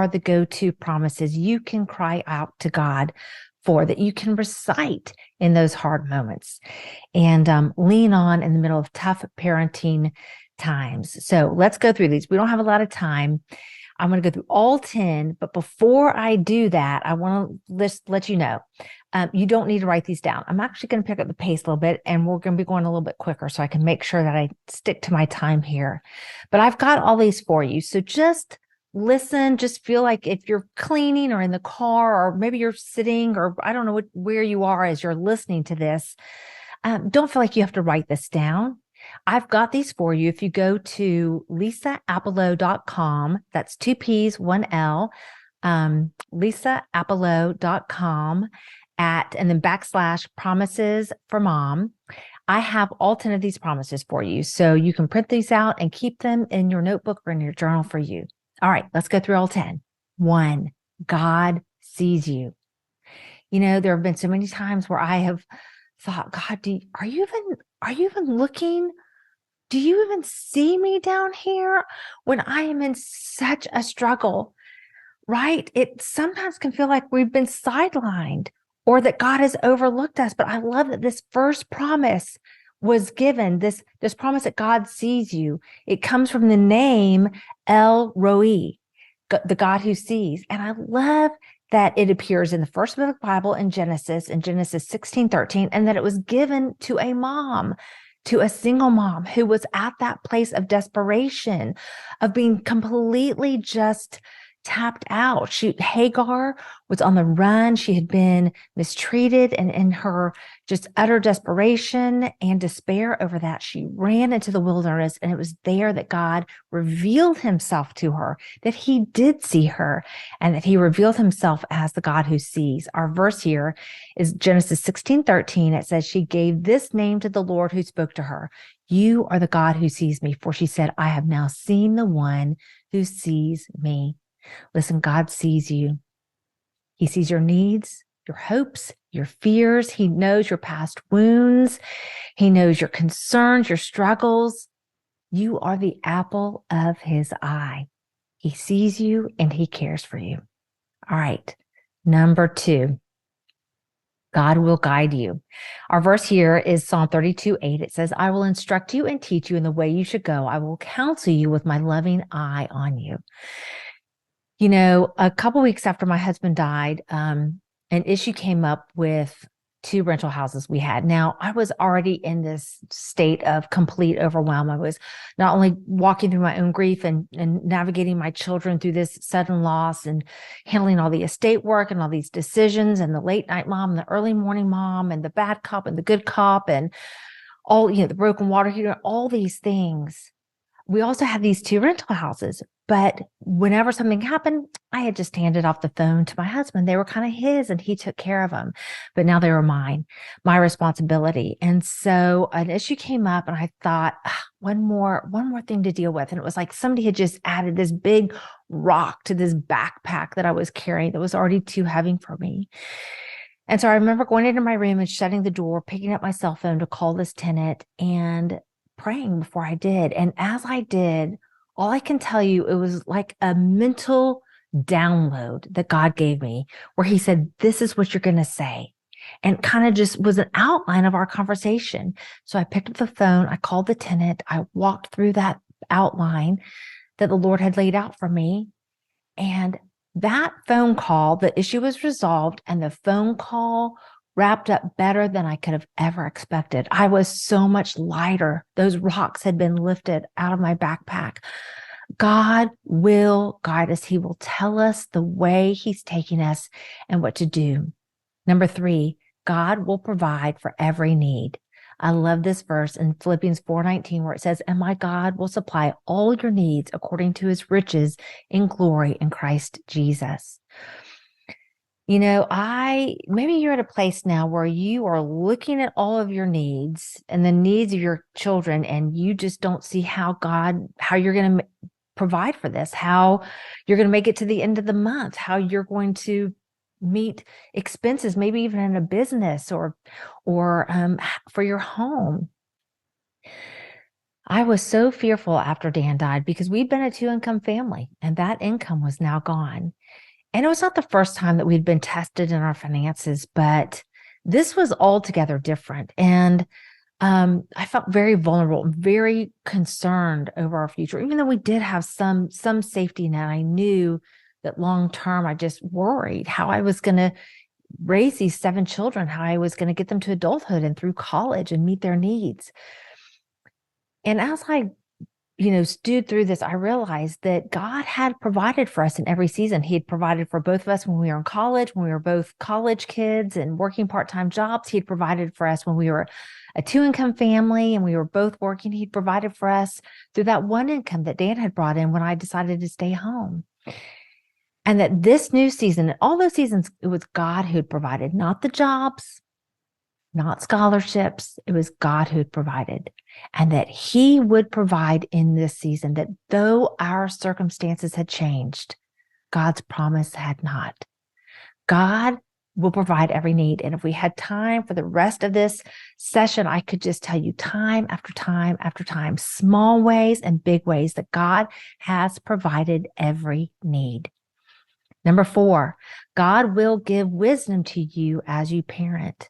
are the go-to promises you can cry out to God for, that you can recite in those hard moments and lean on in the middle of tough parenting times. So let's go through these. We don't have a lot of time. I'm going to go through all 10, but before I do that, I want to let you know, you don't need to write these down. I'm actually going to pick up the pace a little bit, and we're going to be going a little bit quicker so I can make sure that I stick to my time here. But I've got all these for you. So just listen, just feel like if you're cleaning or in the car, or maybe you're sitting, or I don't know where you are as you're listening to this, don't feel like you have to write this down. I've got these for you. If you go to lisaappelo.com, that's 2 P's, 1 L, lisaappelo.com and then / promises for mom. I have all 10 of these promises for you. So you can print these out and keep them in your notebook or in your journal for you. All right, let's go through all 10. 1, God sees you. You know, there have been so many times where I have thought, God, are you even looking? Do you even see me down here when I am in such a struggle, right? It sometimes can feel like we've been sidelined or that God has overlooked us. But I love that this first promise was given, this promise that God sees you. It comes from the name El Roi, the God who sees. And I love that it appears in the first book of the Bible in Genesis 16:13, and that it was given to a mom, to a single mom who was at that place of desperation, of being completely just tapped out. Hagar was on the run. She had been mistreated, and in her just utter desperation and despair over that, she ran into the wilderness, and it was there that God revealed himself to her, that he did see her, and that he revealed himself as the God who sees. Our verse here is Genesis 16:13. It says, she gave this name to the Lord who spoke to her. You are the God who sees me. For she said, I have now seen the one who sees me. Listen, God sees you. He sees your needs, your hopes, your fears. He knows your past wounds. He knows your concerns, your struggles. You are the apple of his eye. He sees you and he cares for you. All right. Number 2, God will guide you. Our verse here is Psalm 32:8. It says, I will instruct you and teach you in the way you should go. I will counsel you with my loving eye on you. You know, a couple weeks after my husband died, an issue came up with 2 rental houses we had. Now, I was already in this state of complete overwhelm. I was not only walking through my own grief and navigating my children through this sudden loss and handling all the estate work and all these decisions and the late night mom and the early morning mom and the bad cop and the good cop and all, the broken water heater, all these things. We also had these 2 rental houses, but whenever something happened, I had just handed off the phone to my husband. They were kind of his and he took care of them, but now they were mine, my responsibility. And so an issue came up and I thought, one more thing to deal with. And it was like somebody had just added this big rock to this backpack that I was carrying that was already too heavy for me. And so I remember going into my room and shutting the door, picking up my cell phone to call this tenant and praying before I did. And as I did, all I can tell you, it was like a mental download that God gave me where he said, this is what you're going to say. And kind of just was an outline of our conversation. So I picked up the phone. I called the tenant. I walked through that outline that the Lord had laid out for me. And that phone call, the issue was resolved, and the phone call wrapped up better than I could have ever expected. I was so much lighter. Those rocks had been lifted out of my backpack. God will guide us. He will tell us the way he's taking us and what to do. Number 3, God will provide for every need. I love this verse in Philippians 4:19 where it says, and my God will supply all your needs according to his riches in glory in Christ Jesus. You know, maybe you're at a place now where you are looking at all of your needs and the needs of your children, and you just don't see how you're going to provide for this, how you're going to make it to the end of the month, how you're going to meet expenses, maybe even in a business or for your home. I was so fearful after Dan died because we'd been a two-income family and that income was now gone. And it was not the first time that we'd been tested in our finances, but this was altogether different. And I felt very vulnerable, very concerned over our future, even though we did have some safety net. I knew that long term, I just worried how I was going to raise these 7 children, how I was going to get them to adulthood and through college and meet their needs. And as I stewed through this, I realized that God had provided for us in every season. He had provided for both of us when we were in college, when we were both college kids and working part-time jobs. He had provided for us when we were a two-income family and we were both working. He'd provided for us through that one income that Dan had brought in when I decided to stay home. And that this new season, all those seasons, it was God who had provided, not the jobs, not scholarships. It was God who had provided, and that He would provide in this season, that though our circumstances had changed, God's promise had not. God will provide every need. And if we had time for the rest of this session, I could just tell you time after time after time, small ways and big ways that God has provided every need. Number 4, God will give wisdom to you as you parent.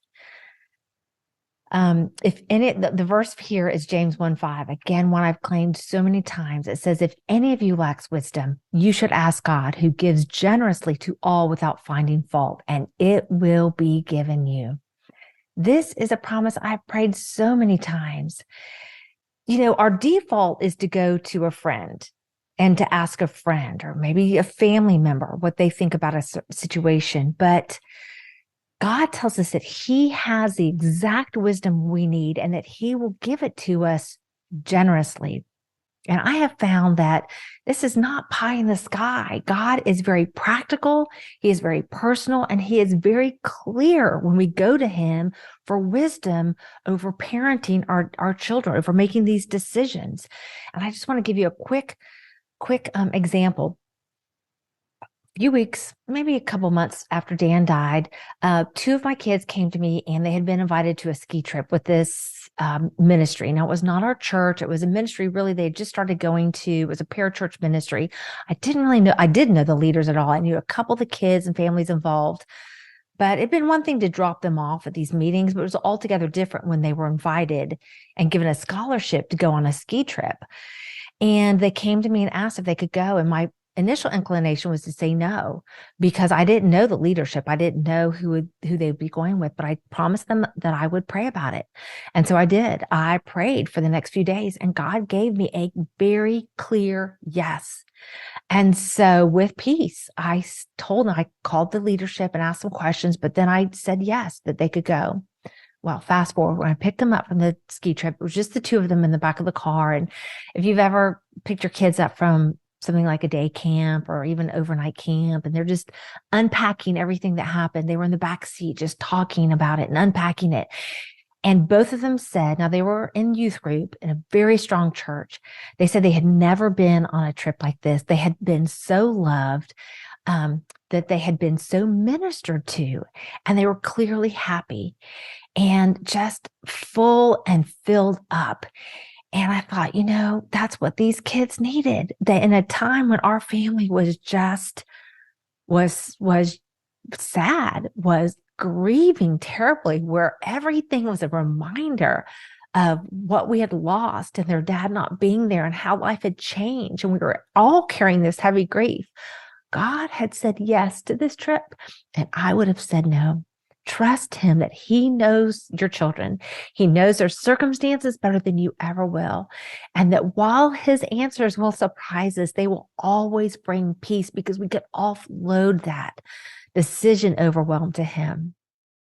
The verse here is James 1:5. Again, one I've claimed so many times. It says, if any of you lacks wisdom, you should ask God, who gives generously to all without finding fault, and it will be given you. This is a promise I've prayed so many times. Our default is to go to a friend and to ask a friend or maybe a family member what they think about a situation. But God tells us that He has the exact wisdom we need and that He will give it to us generously. And I have found that this is not pie in the sky. God is very practical. He is very personal, and He is very clear when we go to Him for wisdom over parenting our children, over making these decisions. And I just want to give you a quick example. Few weeks, maybe a couple months after Dan died, 2 of my kids came to me and they had been invited to a ski trip with this ministry. Now, it was not our church. It was a ministry really they had just started going to. It was a parachurch ministry. I didn't really know. I didn't know the leaders at all. I knew a couple of the kids and families involved, but it'd been one thing to drop them off at these meetings, but it was altogether different when they were invited and given a scholarship to go on a ski trip. And they came to me and asked if they could go. And my initial inclination was to say no, because I didn't know the leadership. I didn't know who they would be going with, but I promised them that I would pray about it. And so I did. I prayed for the next few days, and God gave me a very clear yes. And so with peace, I called the leadership and asked some questions, but then I said yes, that they could go. Well, fast forward, when I picked them up from the ski trip, it was just the 2 of them in the back of the car. And if you've ever picked your kids up from something like a day camp or even overnight camp, and they're just unpacking everything that happened, they were in the back seat just talking about it and unpacking it. And both of them said, now they were in youth group in a very strong church. They said they had never been on a trip like this. They had been so loved, that they had been so ministered to, and they were clearly happy and just full and filled up. And I thought, that's what these kids needed. That in a time when our family was sad, was grieving terribly, where everything was a reminder of what we had lost and their dad not being there and how life had changed. And we were all carrying this heavy grief. God had said yes to this trip, and I would have said no. Trust Him that He knows your children. He knows their circumstances better than you ever will. And that while His answers will surprise us, they will always bring peace, because we could offload that decision overwhelm to Him.